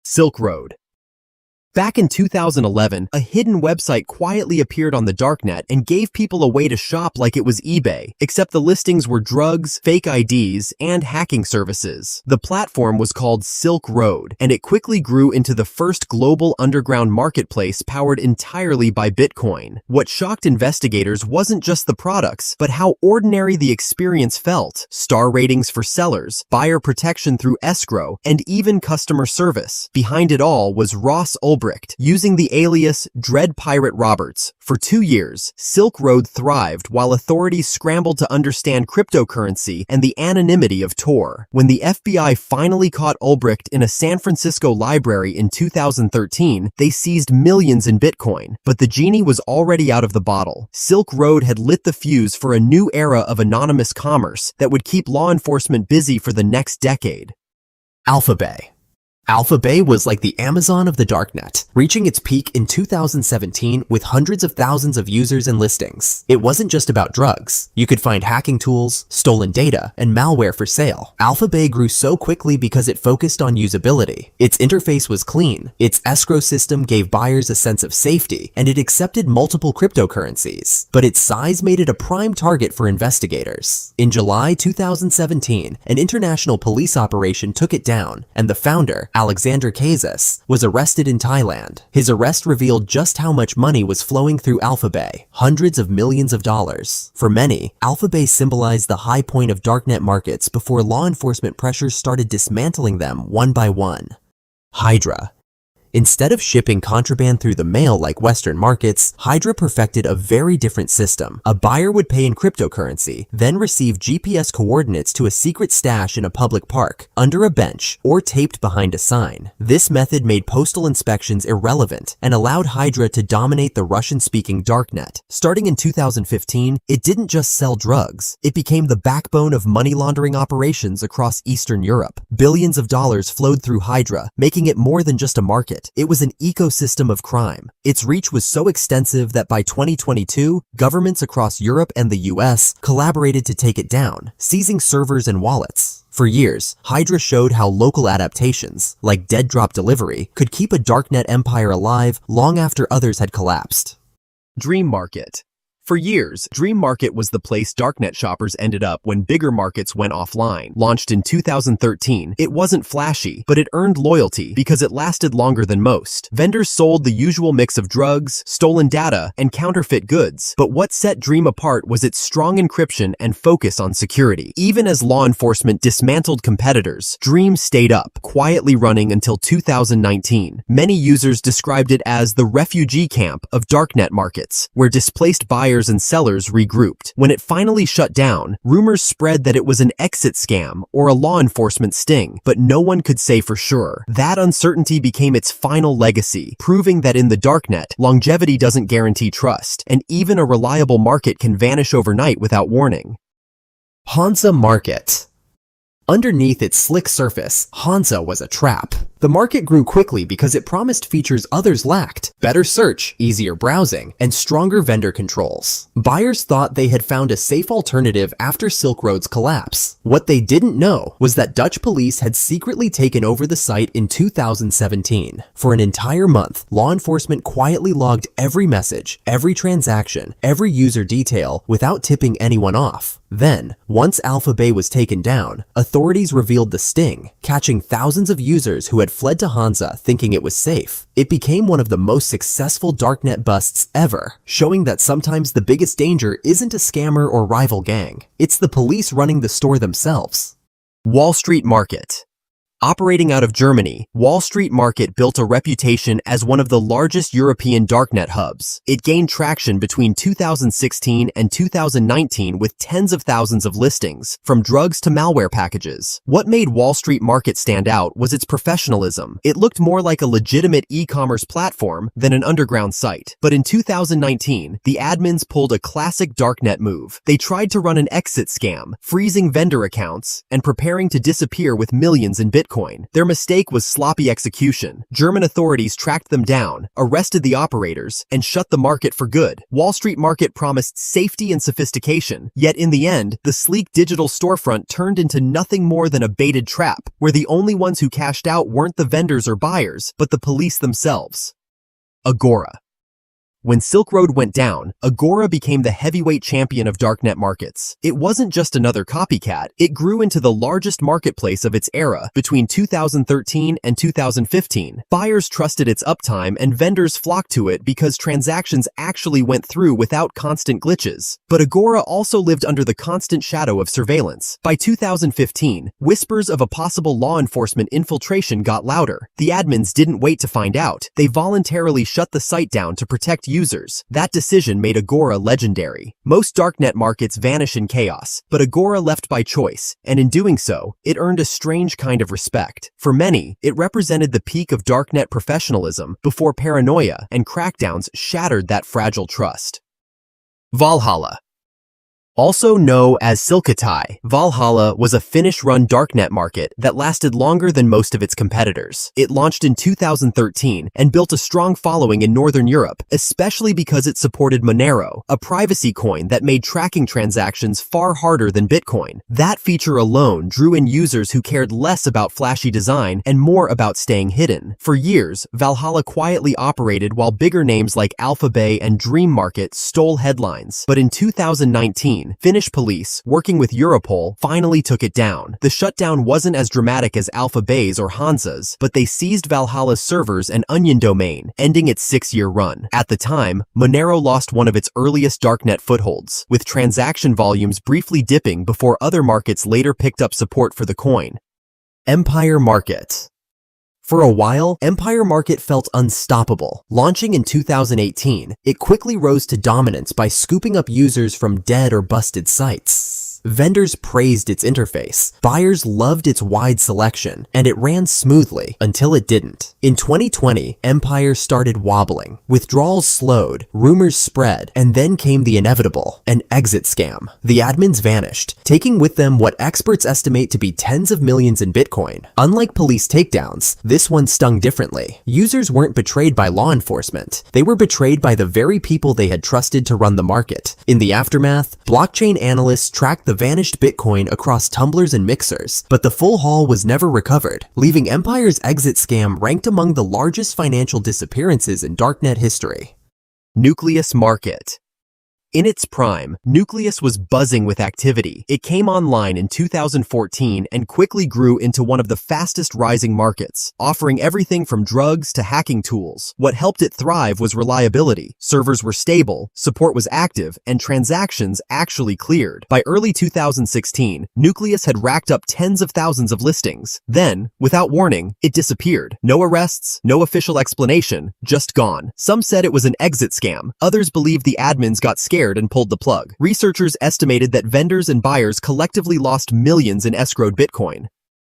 Silk Road. Back in 2011, a hidden website quietly appeared on the Darknet and gave people a way to shop like it was eBay, except the listings were drugs, fake IDs, and hacking services. The platform was called Silk Road, and it quickly grew into the first global underground marketplace powered entirely by Bitcoin. What shocked investigators wasn't just the products, but how ordinary the experience felt. Star ratings for sellers, buyer protection through escrow, and even customer service. Behind it all was Ross Ulbricht, using the alias Dread Pirate Roberts. For 2 years, Silk Road thrived while authorities scrambled to understand cryptocurrency and the anonymity of Tor. When the FBI finally caught Ulbricht in a San Francisco library in 2013, they seized millions in Bitcoin. But the genie was already out of the bottle. Silk Road had lit the fuse for a new era of anonymous commerce that would keep law enforcement busy for the next decade. AlphaBay. AlphaBay was like the Amazon of the Darknet, reaching its peak in 2017 with hundreds of thousands of users and listings. It wasn't just about drugs. You could find hacking tools, stolen data, and malware for sale. AlphaBay grew so quickly because it focused on usability. Its interface was clean, its escrow system gave buyers a sense of safety, and it accepted multiple cryptocurrencies. But its size made it a prime target for investigators. In July 2017, an international police operation took it down, and the founder, Alexander Kazas, was arrested in Thailand. His arrest revealed just how much money was flowing through AlphaBay, hundreds of millions of dollars. For many, AlphaBay symbolized the high point of darknet markets before law enforcement pressures started dismantling them one by one. Hydra. Instead of shipping contraband through the mail like Western markets, Hydra perfected a very different system. A buyer would pay in cryptocurrency, then receive GPS coordinates to a secret stash in a public park, under a bench, or taped behind a sign. This method made postal inspections irrelevant and allowed Hydra to dominate the Russian-speaking Darknet. Starting in 2015, it didn't just sell drugs. It became the backbone of money laundering operations across Eastern Europe. Billions of dollars flowed through Hydra, making it more than just a market. It was an ecosystem of crime. Its reach was so extensive that by 2022, governments across Europe and the US collaborated to take it down, seizing servers and wallets. For years, Hydra showed how local adaptations, like dead drop delivery, could keep a darknet empire alive long after others had collapsed. Dream Market. For years, Dream Market was the place darknet shoppers ended up when bigger markets went offline. Launched in 2013, it wasn't flashy, but it earned loyalty because it lasted longer than most. Vendors sold the usual mix of drugs, stolen data, and counterfeit goods. But what set Dream apart was its strong encryption and focus on security. Even as law enforcement dismantled competitors, Dream stayed up, quietly running until 2019. Many users described it as the refugee camp of darknet markets, where displaced buyers and sellers regrouped. When it finally shut down, rumors spread that it was an exit scam or a law enforcement sting, but no one could say for sure. That uncertainty became its final legacy, proving that in the darknet, longevity doesn't guarantee trust, and even a reliable market can vanish overnight without warning. Hansa Market. Underneath its slick surface, Hansa was a trap. The market grew quickly because it promised features others lacked: better search, easier browsing, and stronger vendor controls. Buyers thought they had found a safe alternative after Silk Road's collapse. What they didn't know was that Dutch police had secretly taken over the site in 2017. For an entire month, law enforcement quietly logged every message, every transaction, every user detail without tipping anyone off. Then, once AlphaBay was taken down, authorities revealed the sting, catching thousands of users who had fled to Hansa thinking it was safe. It became one of the most successful darknet busts ever, showing that sometimes the biggest danger isn't a scammer or rival gang. It's the police running the store themselves. Wall Street Market. Operating out of Germany, Wall Street Market built a reputation as one of the largest European darknet hubs. It gained traction between 2016 and 2019 with tens of thousands of listings, from drugs to malware packages. What made Wall Street Market stand out was its professionalism. It looked more like a legitimate e-commerce platform than an underground site. But in 2019, the admins pulled a classic darknet move. They tried to run an exit scam, freezing vendor accounts and preparing to disappear with millions in Bitcoin. Bitcoin. Their mistake was sloppy execution. German authorities tracked them down, arrested the operators, and shut the market for good. Wall Street Market promised safety and sophistication, yet in the end, the sleek digital storefront turned into nothing more than a baited trap, where the only ones who cashed out weren't the vendors or buyers, but the police themselves. Agora. When Silk Road went down, Agora became the heavyweight champion of Darknet markets. It wasn't just another copycat, it grew into the largest marketplace of its era between 2013 and 2015. Buyers trusted its uptime and vendors flocked to it because transactions actually went through without constant glitches. But Agora also lived under the constant shadow of surveillance. By 2015, whispers of a possible law enforcement infiltration got louder. The admins didn't wait to find out. They voluntarily shut the site down to protect users. That decision made Agora legendary. Most Darknet markets vanish in chaos, but Agora left by choice, and in doing so, it earned a strange kind of respect. For many, it represented the peak of Darknet professionalism before paranoia and crackdowns shattered that fragile trust. Valhalla. Also known as Silkkitie, Valhalla was a Finnish-run Darknet market that lasted longer than most of its competitors. It launched in 2013 and built a strong following in Northern Europe, especially because it supported Monero, a privacy coin that made tracking transactions far harder than Bitcoin. That feature alone drew in users who cared less about flashy design and more about staying hidden. For years, Valhalla quietly operated while bigger names like AlphaBay and Dream Market stole headlines. But in 2019, Finnish police, working with Europol, finally took it down. The shutdown wasn't as dramatic as AlphaBay's or Hansa's, but they seized Valhalla's servers and Onion domain, ending its 6-year run. At the time, Monero lost one of its earliest Darknet footholds, with transaction volumes briefly dipping before other markets later picked up support for the coin. Empire Market. For a while, Empire Market felt unstoppable. Launching in 2018, it quickly rose to dominance by scooping up users from dead or busted sites. Vendors praised its interface, buyers loved its wide selection, and it ran smoothly until it didn't. In 2020, Empire started wobbling. Withdrawals slowed, rumors spread, and then came the inevitable, an exit scam. The admins vanished, taking with them what experts estimate to be tens of millions in Bitcoin. Unlike police takedowns, this one stung differently. Users weren't betrayed by law enforcement. They were betrayed by the very people they had trusted to run the market. In the aftermath, blockchain analysts tracked the vanished Bitcoin across tumblers and mixers, but the full haul was never recovered, leaving Empire's exit scam ranked among the largest financial disappearances in Darknet history. Nucleus Market. In its prime, Nucleus was buzzing with activity. It came online in 2014 and quickly grew into one of the fastest rising markets, offering everything from drugs to hacking tools. What helped it thrive was reliability. Servers were stable, support was active, and transactions actually cleared. By early 2016, Nucleus had racked up tens of thousands of listings. Then, without warning, it disappeared. No arrests, no official explanation, just gone. Some said it was an exit scam. Others believed the admins got scared and pulled the plug. Researchers estimated that vendors and buyers collectively lost millions in escrowed Bitcoin.